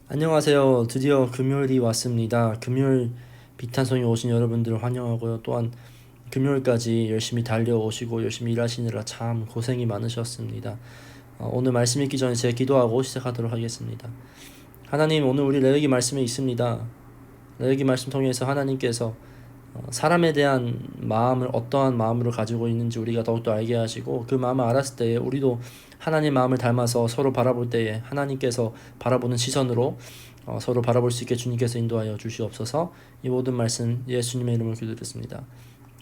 안녕하세요. 드디어 금요일이 왔습니다. 금요일 비탄성에 오신 여러분들을 환영하고요. 또한 금요일까지 열심히 달려오시고 열심히 일하시느라 참 고생이 많으셨습니다. 오늘 말씀 읽기 전에 제가 기도하고 시작하도록 하겠습니다. 하나님, 오늘 우리 레위기 말씀에 있습니다. 레위기 말씀 통해서 하나님께서 사람에 대한 마음을 어떠한 마음으로 가지고 있는지 우리가 더욱더 알게 하시고, 그 마음을 알았을 때에 우리도 하나님 마음을 닮아서 서로 바라볼 때에 하나님께서 바라보는 시선으로 서로 바라볼 수 있게 주님께서 인도하여 주시옵소서. 이 모든 말씀 예수님의 이름으로 기도드렸습니다.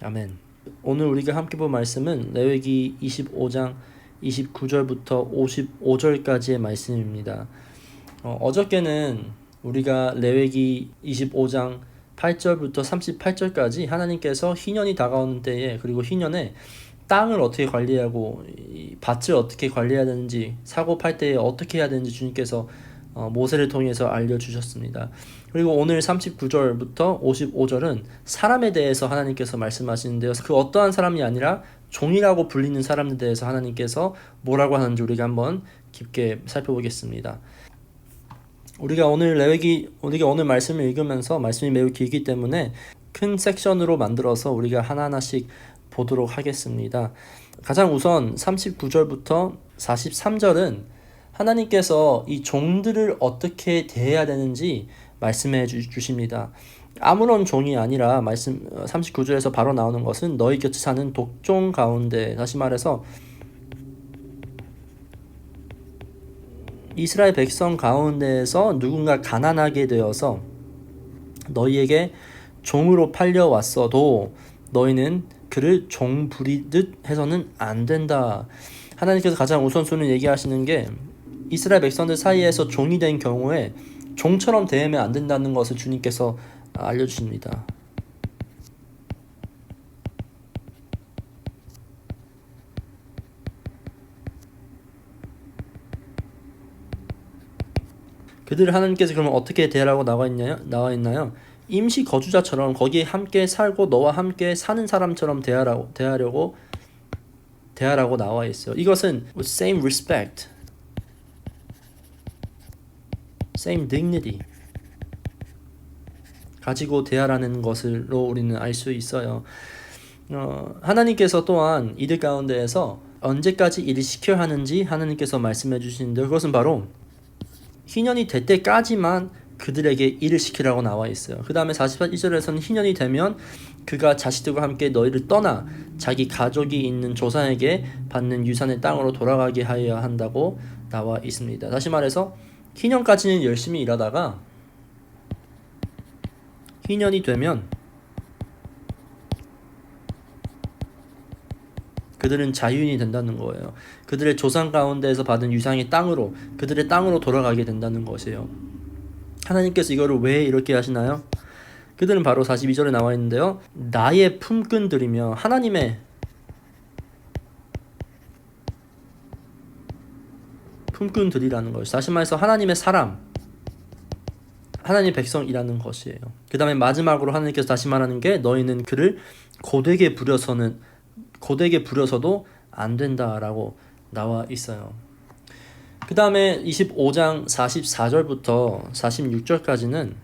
아멘. 오늘 우리가 함께 볼 말씀은 레위기 25장 29절부터 55절까지의 말씀입니다. 어저께는 우리가 레위기 25장 8절부터 38절까지 하나님께서 희년이 다가오는 때에, 그리고 희년에 땅을 어떻게 관리하고 밭을 어떻게 관리해야 되는지, 사고 팔 때에 어떻게 해야 되는지 주님께서 모세를 통해서 알려주셨습니다. 그리고 오늘 39절부터 55절은 사람에 대해서 하나님께서 말씀하시는데요. 그 어떠한 사람이 아니라 종이라고 불리는 사람에 대해서 하나님께서 뭐라고 하는지 우리가 한번 깊게 살펴보겠습니다. 우리가 오늘 말씀을 읽으면서 말씀이 매우 길기 때문에 큰 섹션으로 만들어서 우리가 하나하나씩 보도록 하겠습니다. 가장 우선 39절부터 43절은 하나님께서 이 종들을 어떻게 대해야 되는지 말씀해 주십니다. 아무런 종이 아니라 39절에서 바로 나오는 것은 너희 곁에 사는 독종 가운데, 다시 말해서 이스라엘 백성 가운데에서 누군가 가난하게 되어서 너희에게 종으로 팔려왔어도 너희는 그를 종 부리듯 해서는 안 된다. 하나님께서 가장 우선순위 얘기하시는 게 이스라엘 백성들 사이에서 종이 된 경우에 종처럼 대하면 안 된다는 것을 주님께서 알려주십니다. 그들을 하나님께서 그러면 어떻게 대하라고 나와 있나요? 임시 거주자처럼 거기에 함께 살고 너와 함께 사는 사람처럼 대하라고 나와 있어요. 이것은 same respect, same dignity 가지고 대하라는 것으로 우리는 알 수 있어요. 하나님께서 또한 이들 가운데에서 언제까지 일을 시켜야 하는지 하나님께서 말씀해 주시는데, 그것은 바로 희년이 될 때까지만 그들에게 일을 시키라고 나와 있어요. 그 다음에 41절에서는 희년이 되면 그가 자식들과 함께 너희를 떠나 자기 가족이 있는 조상에게 받는 유산의 땅으로 돌아가게 하여야 한다고 나와 있습니다. 다시 말해서 희년까지는 열심히 일하다가 희년이 되면 그들은 자유인이 된다는 거예요. 그들의 조상 가운데에서 받은 유산의 땅으로, 그들의 땅으로 돌아가게 된다는 것이에요. 하나님께서 이거를 왜 이렇게 하시나요? 그들은 바로 42절에 나와 있는데요. 나의 품꾼들이며 하나님의 품꾼들이라는 것이, 다시 말해서 하나님의 사람, 하나님의 백성이라는 것이에요. 그 다음에 마지막으로 하나님께서 다시 말하는 게 너희는 그를 고되게 부려서도 안 된다라고 나와 있어요. 그 다음에 25장 44절부터 46절까지는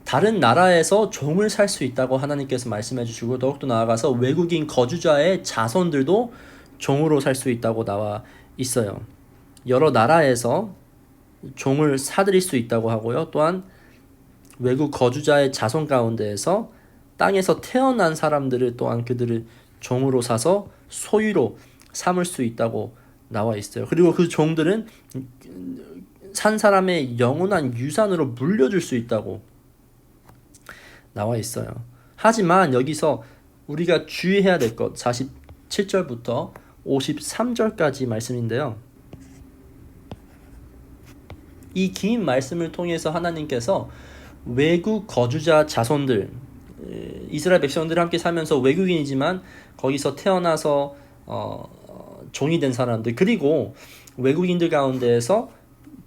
다른 나라에서 종을 살 수 있다고 하나님께서 말씀해 주시고, 더욱더 나아가서 외국인 거주자의 자손들도 종으로 살 수 있다고 나와 있어요. 여러 나라에서 종을 사들일 수 있다고 하고요. 또한 외국 거주자의 자손 가운데에서 땅에서 태어난 사람들을 또한 그들을 종으로 사서 소유로 삼을 수 있다고 나와 있어요. 그리고 그 종들은 산 사람의 영원한 유산으로 물려줄 수 있다고 나와 있어요. 하지만 여기서 우리가 주의해야 될 것, 47절부터 53절까지 말씀인데요. 이 긴 말씀을 통해서 하나님께서 외국 거주자 자손들, 이스라엘 백성들이 함께 살면서 외국인이지만 거기서 태어나서 종이 된 사람들, 그리고 외국인들 가운데에서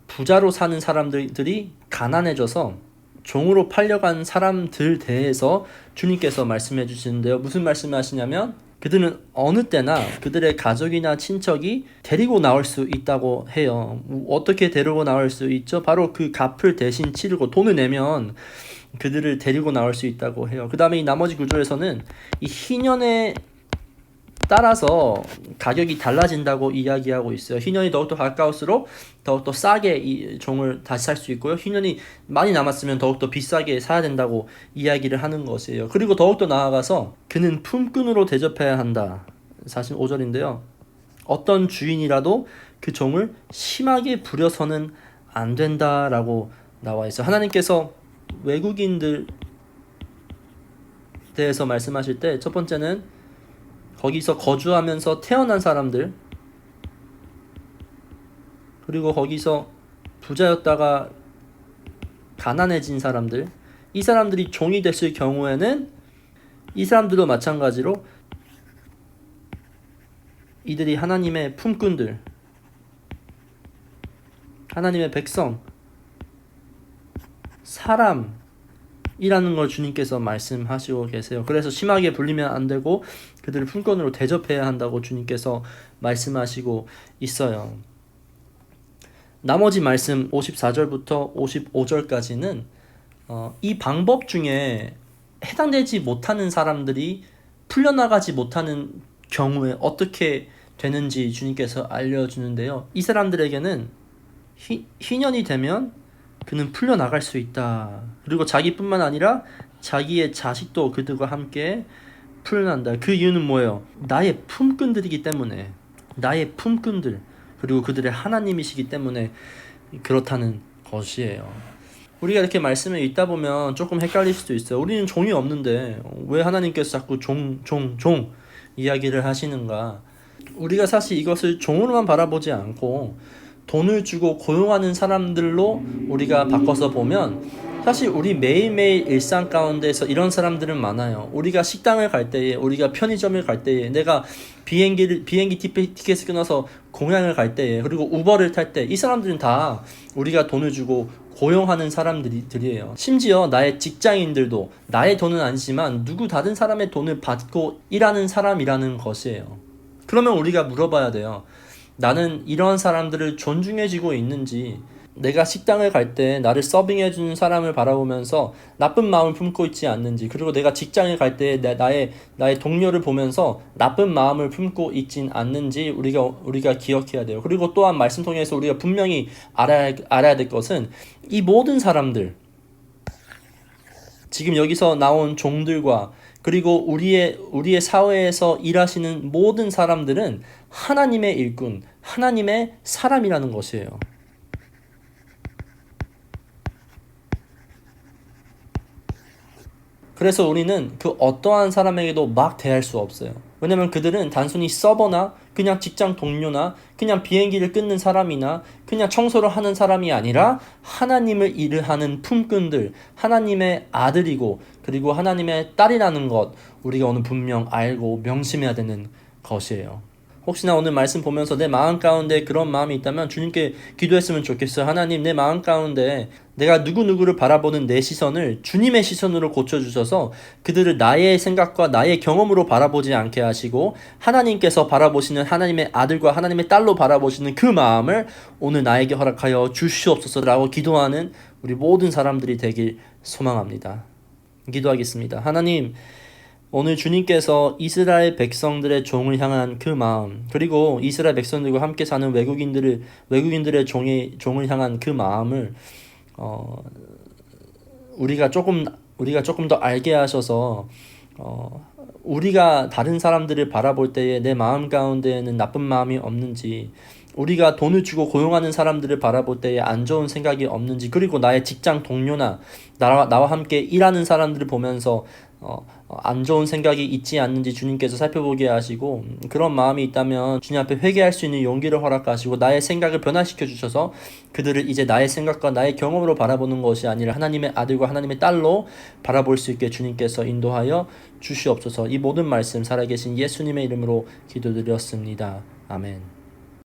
부자로 사는 사람들이 가난해져서 종으로 팔려간 사람들 대해서 주님께서 말씀해 주시는데요. 무슨 말씀을 하시냐면 그들은 어느 때나 그들의 가족이나 친척이 데리고 나올 수 있다고 해요. 어떻게 데리고 나올 수 있죠? 바로 그 값을 대신 치르고 돈을 내면 그들을 데리고 나올 수 있다고 해요. 그 다음에 이 나머지 구조에서는 이 희년에 따라서 가격이 달라진다고 이야기하고 있어요. 희년이 더욱더 가까울수록 더욱더 싸게 이 종을 다시 살 수 있고요. 희년이 많이 남았으면 더욱더 비싸게 사야 된다고 이야기를 하는 것이에요. 그리고 더욱더 나아가서 그는 품꾼으로 대접해야 한다. 45절인데요. 어떤 주인이라도 그 종을 심하게 부려서는 안 된다라고 나와 있어요. 하나님께서 외국인들 대해서 말씀하실 때 첫 번째는 거기서 거주하면서 태어난 사람들, 그리고 거기서 부자였다가 가난해진 사람들, 이 사람들이 종이 됐을 경우에는 이 사람들도 마찬가지로 이들이 하나님의 품꾼들, 하나님의 백성, 사람이라는 걸 주님께서 말씀하시고 계세요. 그래서 심하게 불리면 안 되고 그들을 품꾼으로 대접해야 한다고 주님께서 말씀하시고 있어요. 나머지 말씀 54절부터 55절까지는 이 방법 중에 해당되지 못하는 사람들이 풀려나가지 못하는 경우에 어떻게 되는지 주님께서 알려주는데요. 이 사람들에게는 희년이 되면 그는 풀려나갈 수 있다. 그리고 자기뿐만 아니라 자기의 자식도 그들과 함께 풀려난다. 그 이유는 뭐예요? 나의 품꾼들이기 때문에, 나의 품꾼들, 그리고 그들의 하나님이시기 때문에 그렇다는 것이에요. 우리가 이렇게 말씀을 읽다 보면 조금 헷갈릴 수도 있어요. 우리는 종이 없는데 왜 하나님께서 자꾸 종 이야기를 하시는가? 우리가 사실 이것을 종으로만 바라보지 않고 돈을 주고 고용하는 사람들로 우리가 바꿔서 보면 사실 우리 매일매일 일상 가운데서 이런 사람들은 많아요. 우리가 식당을 갈 때에, 우리가 편의점을 갈 때에, 내가 비행기 티켓을 끊어서 공항을 갈 때에, 그리고 우버를 탈 때, 이 사람들은 다 우리가 돈을 주고 고용하는 사람들이에요. 심지어 나의 직장인들도 나의 돈은 아니지만 누구 다른 사람의 돈을 받고 일하는 사람이라는 것이에요. 그러면 우리가 물어봐야 돼요. 나는 이런 사람들을 존중해주고 있는지, 내가 식당을 갈 때 나를 서빙해주는 사람을 바라보면서 나쁜 마음을 품고 있지 않는지, 그리고 내가 직장을 갈 때 나의 동료를 보면서 나쁜 마음을 품고 있진 않는지 우리가 기억해야 돼요. 그리고 또한 말씀 통해서 우리가 분명히 알아야 될 것은 이 모든 사람들, 지금 여기서 나온 종들과 그리고 우리의 사회에서 일하시는 모든 사람들은 하나님의 일꾼, 하나님의 사람이라는 것이에요. 그래서 우리는 그 어떠한 사람에게도 막 대할 수 없어요. 왜냐면 그들은 단순히 서버나 그냥 직장 동료나 그냥 비행기를 끊는 사람이나 그냥 청소를 하는 사람이 아니라 하나님을 일을 하는 품꾼들, 하나님의 아들이고 그리고 하나님의 딸이라는 것, 우리가 오늘 분명 알고 명심해야 되는 것이에요. 혹시나 오늘 말씀 보면서 내 마음 가운데 그런 마음이 있다면 주님께 기도했으면 좋겠어요. 하나님, 내 마음 가운데 내가 누구누구를 바라보는 내 시선을 주님의 시선으로 고쳐주셔서 그들을 나의 생각과 나의 경험으로 바라보지 않게 하시고 하나님께서 바라보시는 하나님의 아들과 하나님의 딸로 바라보시는 그 마음을 오늘 나에게 허락하여 주시옵소서라고 기도하는 우리 모든 사람들이 되길 소망합니다. 기도하겠습니다. 하나님, 오늘 주님께서 이스라엘 백성들의 종을 향한 그 마음, 그리고 이스라엘 백성들과 함께 사는 외국인들의 종을 향한 그 마음을 우리가 조금 더 알게 하셔서 우리가 다른 사람들을 바라볼 때에 내 마음 가운데에는 나쁜 마음이 없는지, 우리가 돈을 주고 고용하는 사람들을 바라볼 때에 안 좋은 생각이 없는지, 그리고 나의 직장 동료나 나와 함께 일하는 사람들을 보면서 안 좋은 생각이 있지 않는지 주님께서 살펴보게 하시고, 그런 마음이 있다면 주님 앞에 회개할 수 있는 용기를 허락하시고 나의 생각을 변화시켜 주셔서 그들을 이제 나의 생각과 나의 경험으로 바라보는 것이 아니라 하나님의 아들과 하나님의 딸로 바라볼 수 있게 주님께서 인도하여 주시옵소서. 이 모든 말씀 살아계신 예수님의 이름으로 기도드렸습니다. 아멘.